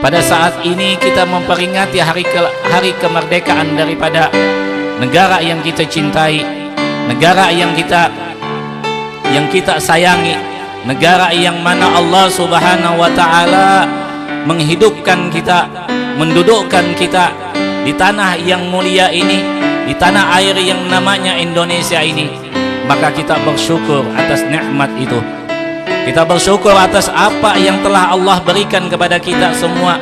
Pada saat ini kita memperingati hari kemerdekaan daripada negara yang kita cintai, negara yang kita sayangi, negara yang mana Allah Subhanahu wa taala menghidupkan kita, mendudukkan kita di tanah yang mulia ini, di tanah air yang namanya Indonesia ini. Maka kita bersyukur atas nikmat itu. Kita bersyukur atas apa yang telah Allah berikan kepada kita semua,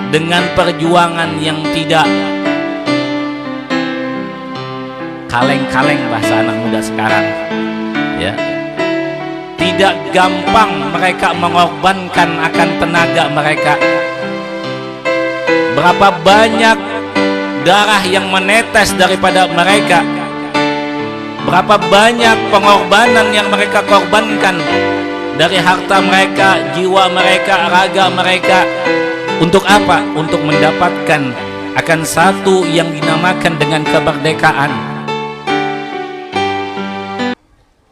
dengan perjuangan yang tidak kaleng-kaleng bahasa anak muda sekarang, ya. Tidak gampang mereka mengorbankan akan tenaga mereka. Berapa banyak darah yang menetes daripada mereka, berapa banyak pengorbanan yang mereka korbankan dari harta mereka, jiwa mereka, raga mereka. Untuk apa? Untuk mendapatkan akan satu yang dinamakan dengan kemerdekaan.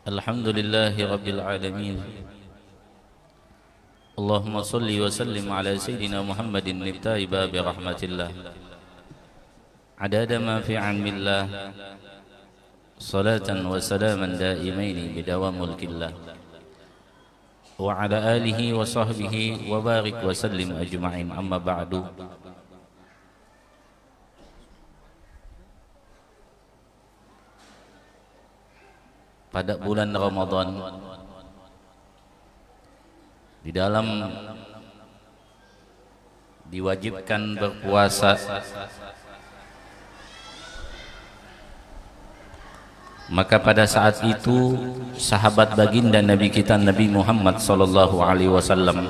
Alhamdulillahi Rabbil Alamin. Allahumma salli wa sallim ala Sayyidina Muhammadin niftai babi rahmatillah adada ma fi ilmillah salatan wa salaman daimaini bidawam mulkillah wa ala alihi wa sahbihi wa barik wa sallim ajma'in, amma ba'du. Pada bulan Ramadan, di dalam diwajibkan berpuasa, maka pada saat itu sahabat baginda Nabi kita Nabi Muhammad sallallahu alaihi wasallam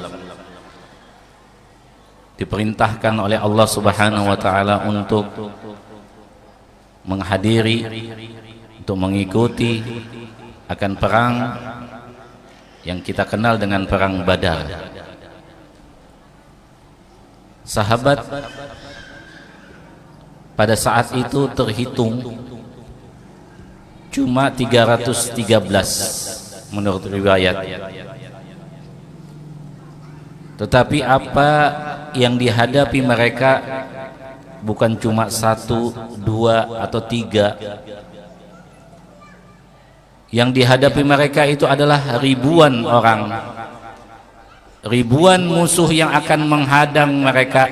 diperintahkan oleh Allah Subhanahu wa taala untuk menghadiri, untuk mengikuti akan perang yang kita kenal dengan perang Badar. Sahabat pada saat itu terhitung cuma 313 menurut riwayat. Tetapi apa yang dihadapi mereka bukan cuma 1, 2 atau 3. Yang dihadapi mereka itu adalah ribuan orang, ribuan musuh yang akan menghadang mereka,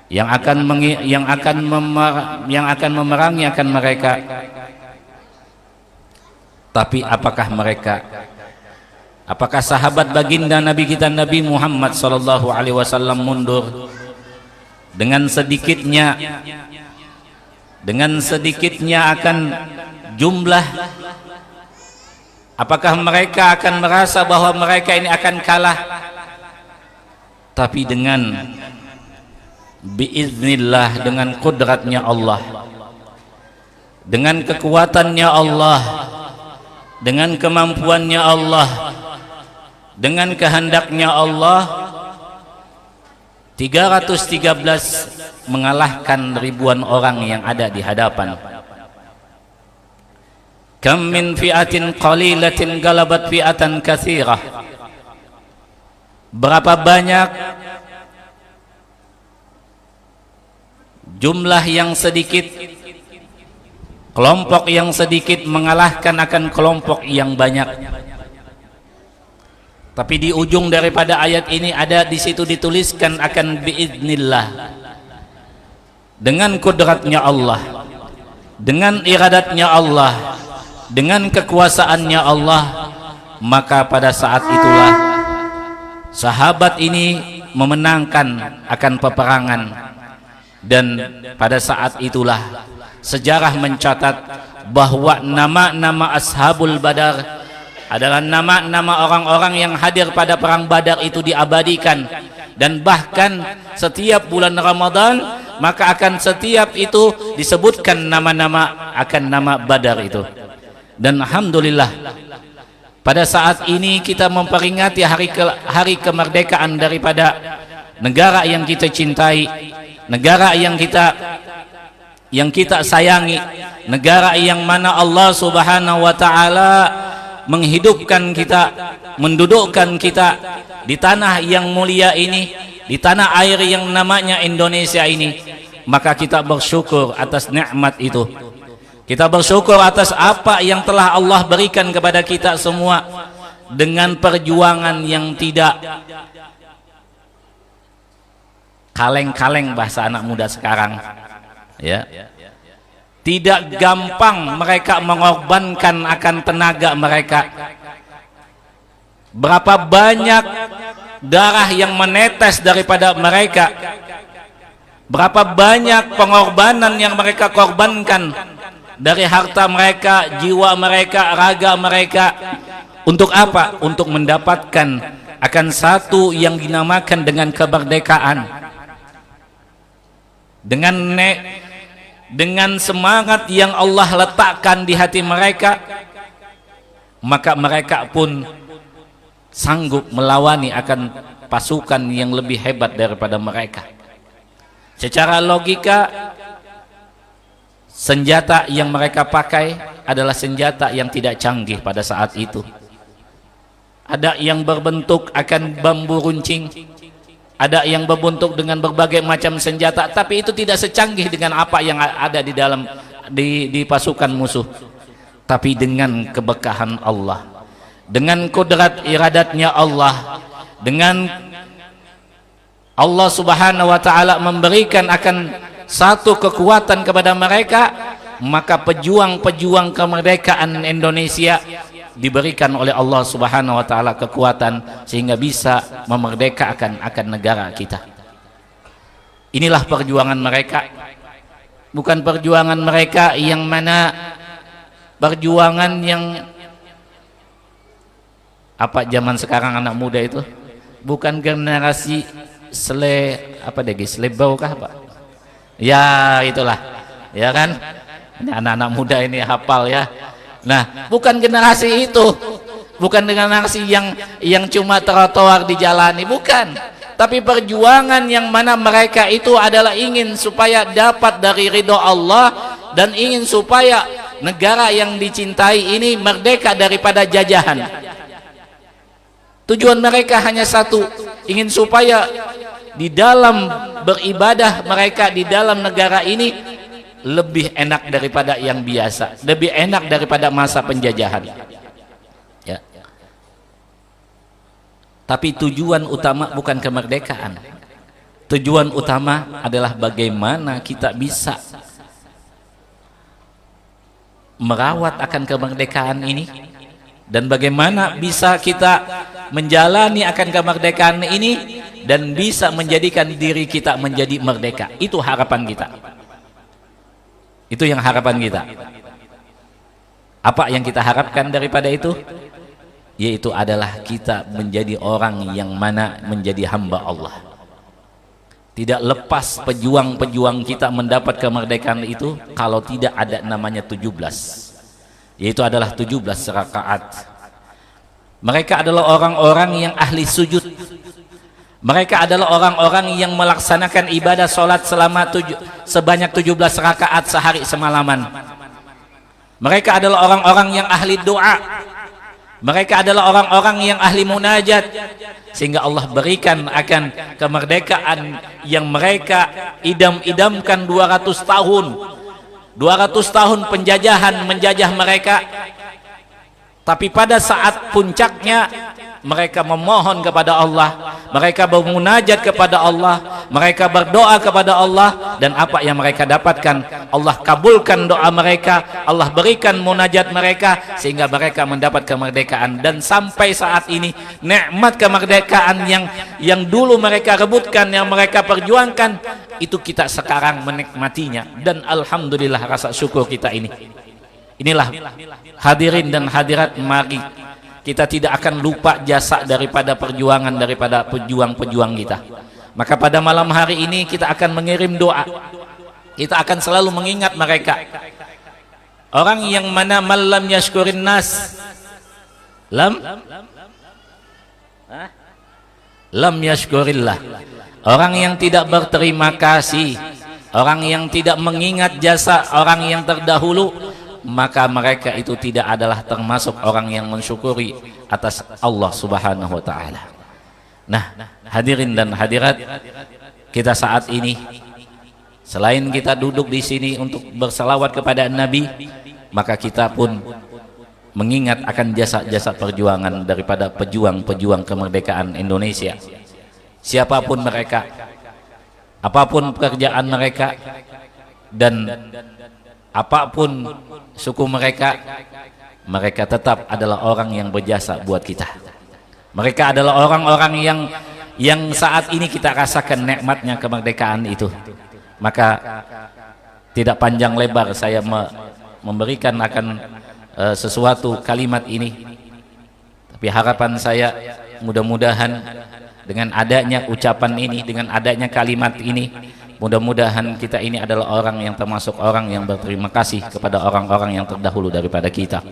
yang akan memerangi akan mereka. Tapi apakah sahabat baginda Nabi kita Nabi Muhammad sallallahu alaihi wasallam mundur? Dengan sedikitnya akan jumlah, apakah mereka akan merasa bahwa mereka ini akan kalah? Tapi dengan biiznillah, dengan kudratnya Allah, dengan kekuatannya Allah, dengan kemampuannya Allah, dengan kehendaknya Allah, 313 mengalahkan ribuan orang yang ada di hadapan. Kam min fi'atin qalilatin galabat fi'atan katsirah. Berapa banyak jumlah yang sedikit, kelompok yang sedikit mengalahkan akan kelompok yang banyak. Tapi di ujung daripada ayat ini ada di situ dituliskan akan biiznillah, dengan kudratnya Allah, dengan iradatnya Allah, dengan kekuasaannya Allah. Maka pada saat itulah sahabat ini memenangkan akan peperangan. Dan pada saat itulah sejarah mencatat bahwa nama-nama Ashabul Badar adalah nama-nama orang-orang yang hadir pada perang Badar itu diabadikan. Dan bahkan setiap bulan Ramadan maka akan setiap itu disebutkan nama-nama akan nama Badar itu. Dan alhamdulillah pada saat ini kita memperingati hari kemerdekaan daripada negara yang kita cintai, negara yang kita sayangi, negara yang mana Allah Subhanahu wa taala menghidupkan kita, mendudukkan kita di tanah yang mulia ini, di tanah air yang namanya Indonesia ini, maka kita bersyukur atas nikmat itu. Kita bersyukur atas apa yang telah Allah berikan kepada kita semua dengan perjuangan yang tidak kaleng-kaleng, bahasa anak muda sekarang, ya. Tidak gampang mereka mengorbankan akan tenaga mereka. Berapa banyak darah yang menetes daripada mereka, berapa banyak pengorbanan yang mereka korbankan dari harta mereka, jiwa mereka, raga mereka. Untuk apa? Untuk mendapatkan akan satu yang dinamakan dengan kemerdekaan. Dengan semangat yang Allah letakkan di hati mereka, maka mereka pun sanggup melawani akan pasukan yang lebih hebat daripada mereka. Secara logika, senjata yang mereka pakai adalah senjata yang tidak canggih pada saat itu. Ada yang berbentuk akan bambu runcing, ada yang berbentuk dengan berbagai macam senjata, tapi itu tidak secanggih dengan apa yang ada di dalam di pasukan musuh. Tapi dengan keberkahan Allah, dengan kudrat iradatnya Allah, dengan Allah subhanahu wa ta'ala memberikan akan satu kekuatan kepada mereka, maka pejuang-pejuang kemerdekaan Indonesia diberikan oleh Allah subhanahu wa ta'ala kekuatan sehingga bisa memerdekakan akan negara kita. Inilah perjuangan mereka, bukan perjuangan mereka yang mana perjuangan yang apa zaman sekarang anak muda itu, bukan generasi selebau kah Pak? Ya itulah, ya kan? Ini anak-anak muda ini hafal ya. Nah, bukan generasi itu, bukan generasi yang cuma trotoar dijalani, bukan. Tapi perjuangan yang mana mereka itu adalah ingin supaya dapat dari ridho Allah dan ingin supaya negara yang dicintai ini merdeka daripada jajahan. Tujuan mereka hanya satu, ingin supaya di dalam beribadah mereka di dalam negara ini lebih enak daripada yang biasa, lebih enak daripada masa penjajahan, ya. Tapi tujuan utama bukan kemerdekaan. Tujuan utama adalah bagaimana kita bisa merawat akan kemerdekaan ini, dan bagaimana bisa kita menjalani akan kemerdekaan ini dan bisa menjadikan diri kita menjadi merdeka. Itu harapan kita. Itu yang harapan kita. Apa yang kita harapkan daripada itu? Yaitu adalah kita menjadi orang yang mana menjadi hamba Allah. Tidak lepas pejuang-pejuang kita mendapat kemerdekaan itu kalau tidak ada namanya 17. Yaitu adalah 17 rakaat. Mereka adalah orang-orang yang ahli sujud. Mereka adalah orang-orang yang melaksanakan ibadah sholat selama sebanyak 17 rakaat sehari semalaman. Mereka adalah orang-orang yang ahli doa. Mereka adalah orang-orang yang ahli munajat. Sehingga Allah berikan akan kemerdekaan yang mereka idam-idamkan 200 tahun. 200 tahun penjajahan menjajah mereka. Tapi pada saat puncaknya mereka memohon kepada Allah, mereka bermunajat kepada Allah, mereka berdoa kepada Allah, dan apa yang mereka dapatkan, Allah kabulkan doa mereka, Allah berikan munajat mereka sehingga mereka mendapat kemerdekaan. Dan sampai saat ini nikmat kemerdekaan yang dulu mereka rebutkan, yang mereka perjuangkan, itu kita sekarang menikmatinya, dan alhamdulillah rasa syukur kita ini. Inilah hadirin dan hadirat, mari kita tidak akan lupa jasa daripada perjuangan daripada pejuang-pejuang kita. Maka pada malam hari ini kita akan mengirim doa. Kita akan selalu mengingat mereka. Orang yang mana malam yashkurin nas lam yashkurillah. Orang yang tidak berterima kasih, orang yang tidak mengingat jasa orang yang terdahulu, maka mereka itu tidak adalah termasuk orang yang mensyukuri atas Allah subhanahu wa ta'ala. Nah, hadirin dan hadirat, kita saat ini selain kita duduk di sini untuk bersalawat kepada Nabi, maka kita pun mengingat akan jasa-jasa perjuangan daripada pejuang-pejuang kemerdekaan Indonesia. Siapapun mereka, apapun pekerjaan mereka, dan apapun suku mereka, mereka tetap adalah orang yang berjasa buat kita. Mereka adalah orang-orang yang saat ini kita rasakan nikmatnya kemerdekaan itu. Maka tidak panjang lebar saya memberikan akan sesuatu kalimat ini, tapi harapan saya mudah-mudahan dengan adanya ucapan ini, dengan adanya kalimat ini, mudah-mudahan kita ini adalah orang yang termasuk orang yang berterima kasih kepada orang-orang yang terdahulu daripada kita.